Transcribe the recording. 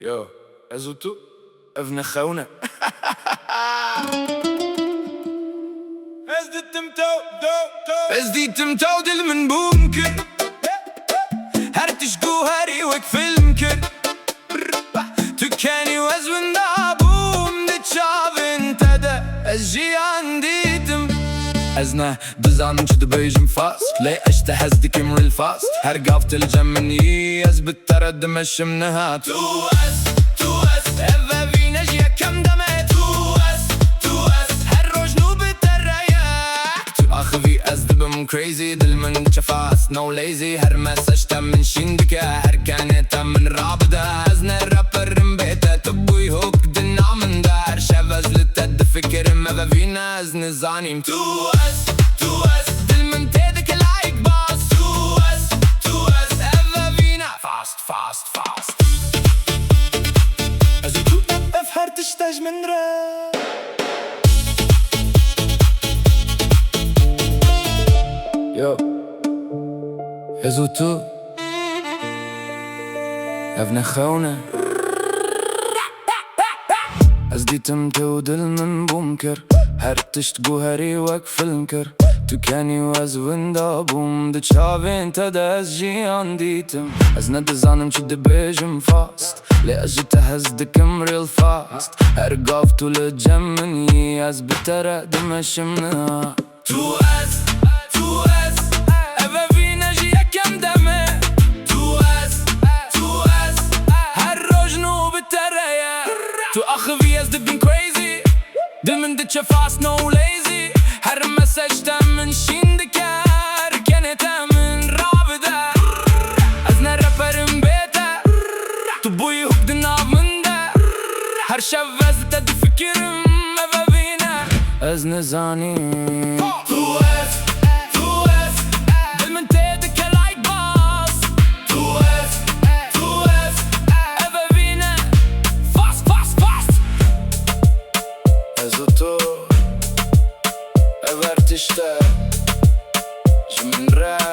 يو ازوتو ابن خونا ازديتم تودل من بونكر هرتش جوهري وكفلمكر تكاني وزن دابوم دي Çavên Xwe ازنا بزانم شد بيجم فاست لي اشتهز دي كمرل فاست هرقافت الجمني از بالترد مش منها تو اس افا فينا جيا كم دمت تو اس هر روجنو بالترياك تو اخذي از دبم كريزي دل من شفاست نو ليزي هر مسجتا من شندكا هر كانتا من رابدا ازنا الرابر مبيتا تبوي هوك دنا من دار شفاز لتد فكر ما فينا از نزانيم تو اس دل من تيدك لايك باس تو اس افا فينا فاست ازو تو افهر تشتاج من راب يو ازو تو ابن خونا ازديتم تودل من بونكر هرتشت جوهري وكفلمكر تكاني وزن دابوم دي Çavên Xwe ديتم از ندزانم شد بيجم فاست لأجي تهزدكم ريل فاست هرقافتو لجمني از بترد مش منها تو اس افا فينا جيا كم دمه تو اس هر روجنو بالتريا تو اخذي از دبين كريزي دل من دتش فاست نو ليزي هر مسجتا من شندكار كانتا من رابدا ازنا رابرم بيتا تبوي هوك دنا من دا هر شفاز تد فكرم افا فينا از نزاني تو اس دل من تيدك لايك باس تو اس افا فينا فاست ازوتو افرتشتا جمن راب